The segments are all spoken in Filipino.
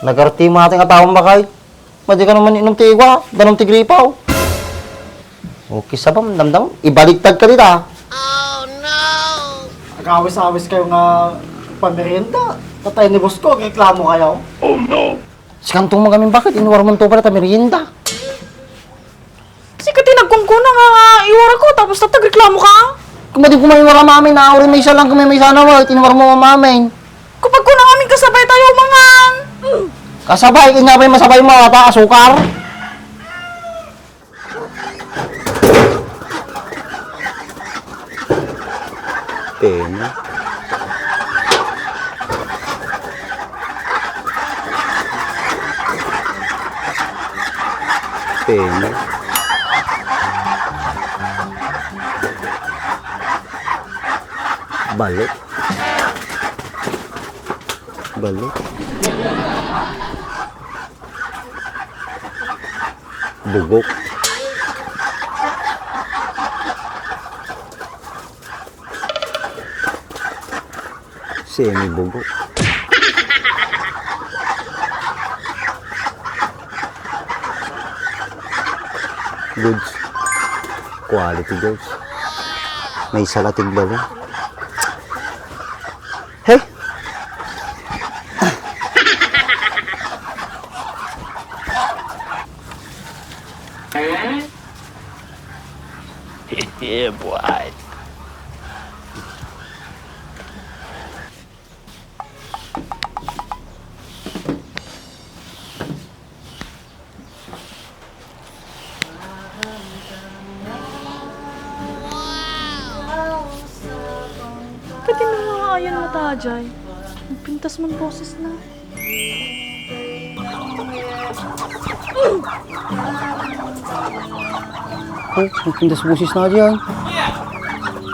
Nagarti mo ating atawang bakay. Madi ka naman inom tiwa, danong tigripaw. Okay sabam, damdam. Ibaligtad ka dita. Nag-awis-awis kayo nga pamerienda. Tatay ni boss ko, reklamo kayo. Sikantong mga kami bakit? Inuwar mo to pala ta merienda. Kasi ka tinagkungkuna nga iwara ko, tapos tatagreklamo ka? Kung madi kumaywara mamin, naawari may isa lang kung may isa na mo, inuwar mo mamin. Kapag ko na kami kasabay tayo mangan. Kasabay, kanya pa yung masabay mo, ata, asukar. Pena. Pena. Balik. Balik. Bugok. Semi-bugok. Goods. Quality goods. May salatig ba rin? Hey! Yeah, boy. Pwede na nga ayan mo tajay. Magpintas man boses na. Oh, magpindas busis na diyan.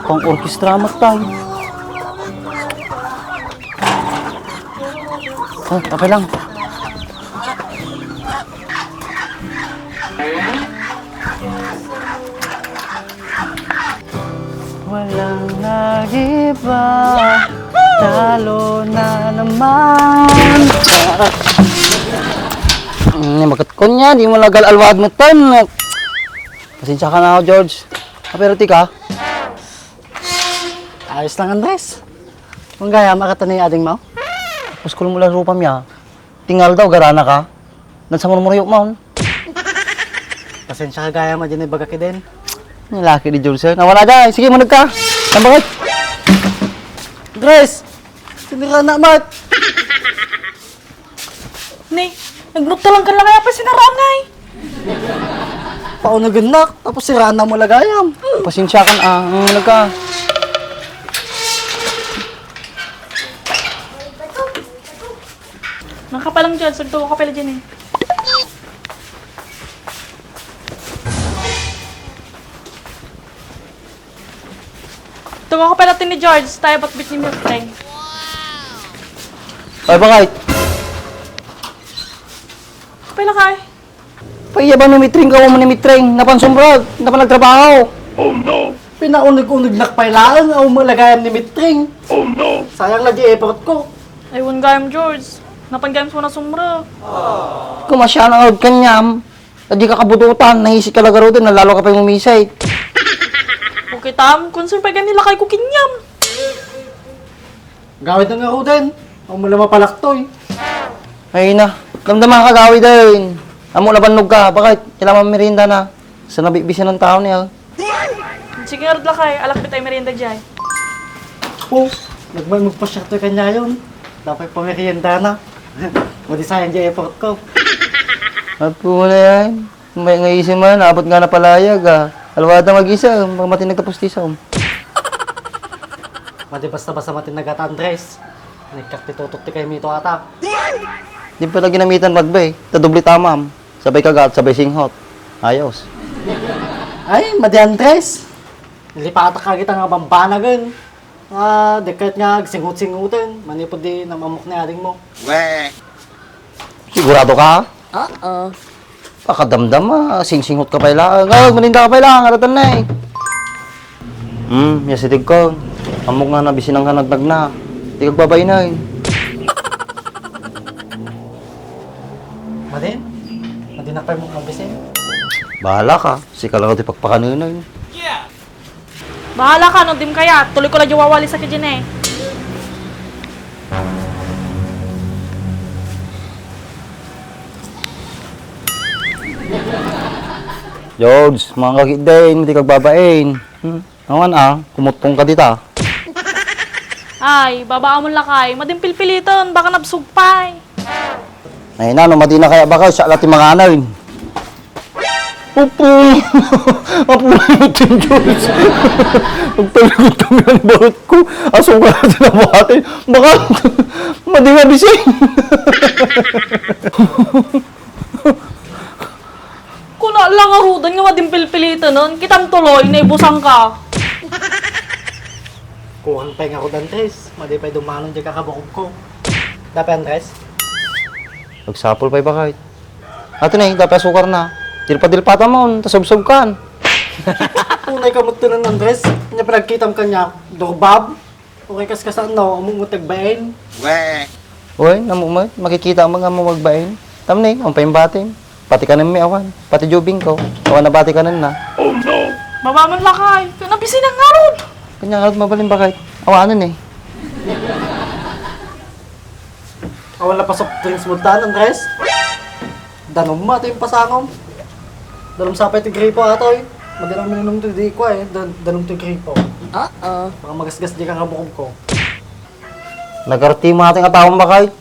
Pang orkestra matay. Oh, okay lang. Walang nagiba, talo na naman. Makat ko niya, di mo lagal alwad mo tan. Pasensya ka na ako, George. Pero tika, Ayos lang, Andres. Kung gaya, makatanay ading mo. puskul mo lang rupam niya. Tingal daw, garana ka. Nansa mo murayok mo. Pasensya ka gaya mo, dyan ay bagaki din. Nilaki di George, sir. Nawala dyan. Sige, manag ka. Tambakit. Andres! Hindi ka na, Mat! Ni, nagnukta lang ka lang kaya pa sinarangay. Paunagan tapos siraan na mo lagayam. Pasensya ka na. Manag ka. Nakapalang dyan, suntuko ka pala dyan eh. Tugo ka pala ni George, tayo batbit ni Milk Train. Ay, bakit? Kapila ka eh. Paiya ba numitring ka mo numitring? Napansumbrag. Napanagtrabaho. Pinaunig-unig nakpailaan o malagayam ni Mitring. Sayang lagi effort ko. Aywan gayam George. Napanggayam mo na sumra. Kung masya na agad kanyam, di ka kabututan, nahisik ka lagaro din, nalalo ka pa yung umisay. Okay tam, concern pa ganila kay kukinyam. Gawid ng ako din. O mula mapalaktoy. Ay na, damdaman ka gawi din. Amo labanog ka, bakit? Kailangan merinda na. Sa nabibisan ng tao niya. Sige nga kay, alak tayo merienda dyan. Po, nagmay magpasyakto kanya yun. Dapat pamerienda na. Madi sayang dyan effort ko. Apo na yan. May ngayisin man, abot nga na palayag ah. Alwada mag-isa, mati nagtapustisaw. Madi basta-basta matin nagat Andres. Nagkakti-tutok ti kayo mito ata. Di pala ginamitan magbay. Tadubli tamam. Sabay kagat, sabay singhot. Ayos. Ay, madi Andres. Nilipata ka kita nga bambanagan. Dekat nga singut-singutan. Manipod di namamok na ating mo. Sigurado ka? Oo. Pakadamdam ah. Sing-singhot ka pa ilang. Ngawag, maninda ka pa ilang. Aratan na eh. Yasitig ko. Amok nga na, bisinang hanagdag na. Di kagbabay na eh. Madin? Madin na kayo mong mabisin. Bahala ka. Si ka lang ito pagpakanunan. Bahala ka, no dim kaya. Tuloy ko lang yung wawali sa kajin eh. George, mga kakit din, hindi kagbabain. Naman kumutong ka dita. Ay, babaan mo lakay. Madim pilpiliton, baka nabsugpay. Ay na, no, madi na kaya ba kayo sa alat yung mga anayin? Opo! Apo na yung Tim George. Magpalagot kami ang bakit ko. Aso ka natin ang bakit. Baka, madi nga bising. Kuna lang arudan nga madim pilpiliton nun. Kitang tuloy, naibusang ka. Kuhan pa nga ako, Andres. Madi pa dumanon dyan kakabukog ko. Dapat, Andres? Nagsapol pa ba kahit? Ato na, dapat sukar na. Dilpa-dilpata mo, tasubsob kan. Tunay ka mo ng Andres. Kanya pinagkitam ka niya, dorbab. Okay kas kasan no, umungutag bain. Uy, namumay, makikita mo nga mo magbain. Tamni, ang paimbatin. Pati ka na may awan. Pati jubing ko. Awan na bati ka na. Babaan mo lakay. Nabisin ang arod. Kanya nga mabalin ba kahit? Awanan eh. Wala pa soft drinks mo dan, Andres. Danom mo ato yung pasangom. Danom sapay ti gripo ato eh. Madalang minum to di ko eh. Danom to gripo. Baka magasgas di ka kabukog ko. Nagarti mo ating atawang ba kahit?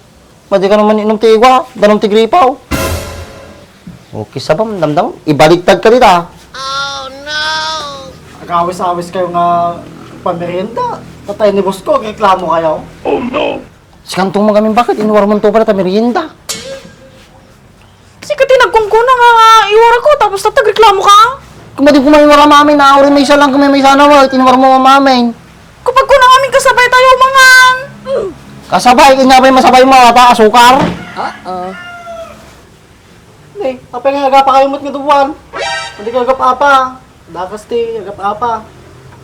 Madi ka naman inom tigwa. Danom tigripaw. Okay sabam, damdam. Ibaligtad ka dita. Agawis-awis kayo nga pamerienda. Tatay ni boss ko, reklamo kayo. Sikantong mo kami bakit? Inuwar mo to pala ta merienda. Kasi ka tinagkungkuna nga iwara ko tapos tatagreklamo ka. Kung madi kumaywara mamin, naawari may isa lang kami may sana mo. Inuwar mo mamin. Kapag ko na kami kasabay tayo mangan. Kasabay, kanya pa yung masabay mo ata, asukar. Hindi, apa nga agapa kayo mo't nga duwan. Hindi ka agap-apa. Dakas ti, agap-apa.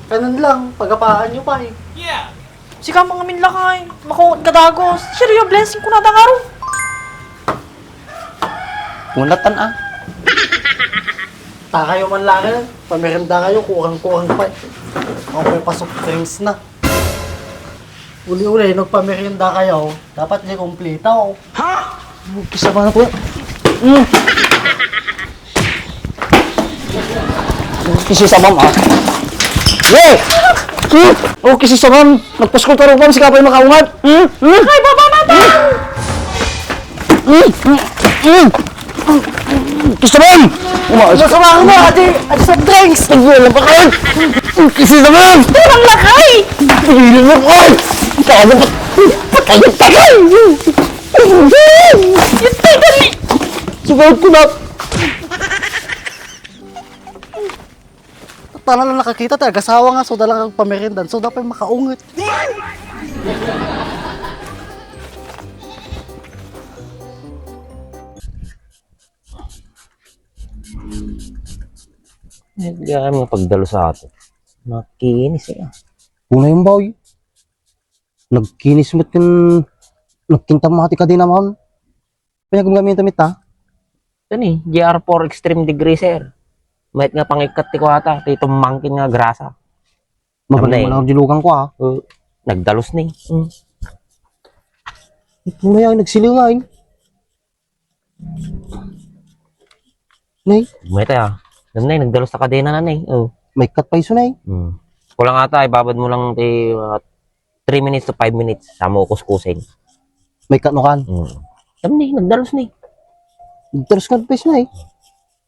Kanan lang, pagapaan nyo pa eh. Sika mga minlakay. Makungot ka dagos. Sheryo, blessing ko na dangaro. Unatan Ta kayo man lang eh. Pamerienda kayo, kuhang-kuhang pa eh. Ako may pasok drinks na. Uli-uli, nagpamerienda kayo, dapat di kumplito. Kisa ba na po? Kisi sabam Ye! Oh, kisi sabam. Nagpaskol ka rin si kapay makaungat. Ay, baba natin! Kisi sabam! Masama mo, ati soft drinks! Tagyan lang pa kayo! Kisi sabam! Turang lakay! Tigilin mo ko! Kaya ba? Patayot tayo! Yung tigan ni... Sugat ko na! Tala na nakakita tayo, gasawa nga, so dala kang pamerindan, so dapat makaungot. Hindi kami pagdalo sa ato. Makinis eh. Una yung boy. Nagkinis mo't yung... Nagkintamati ka din naman. Pinagumgamin tamit ha? Ito ni, GR4 Extreme Degree sir. Mahit nga pangikat ti ko ata. Ito mangkin nga grasa. Mabalay mo lang dilugan ko ha. Nagdalos ni. Mamaya nagsiliw nga eh. Nay, Mahit ah. Alam na nagdalos sa kadena na ni. may cut pa iso nay. Kulang ata, ibabad mo lang 3 minutes to 5 minutes. Sama ko kuskusin. May cut no kan. Alam ni, nagdalos ni. Terus ka pa iso nay.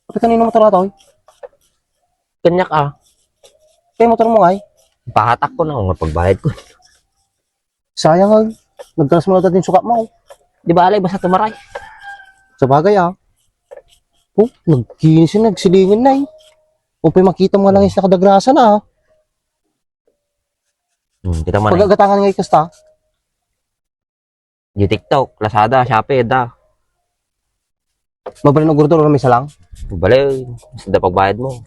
Kapag kanino motor ato eh. Kanyak ah. Kaya motor mo ay. Pahatak ko na kung pagbayad ko. Sayang ay. Nagkalas mo na natin sukat mo. Di ba alay, basta tumaray. Sa bagay ah. Oh, nagkinis yun, nagsilingin na eh. Kung pa makita mo lang is nakadagrasa na ah. Kita man eh. Pagagatangan nga ikasta. Di TikTok, Lazada, Shopee, da. Mabalin ng gurdura may salang. Balay, basta pagbayad mo.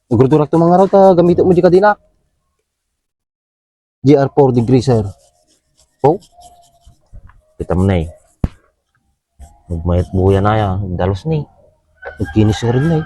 Gurdura ito mga raw ta gamitin mo di ka dinak. GR4 degree sir. Oh, Kita mo na eh. Nagmayat buya na yan. Dalos ni. Nagkinis ka rin na eh.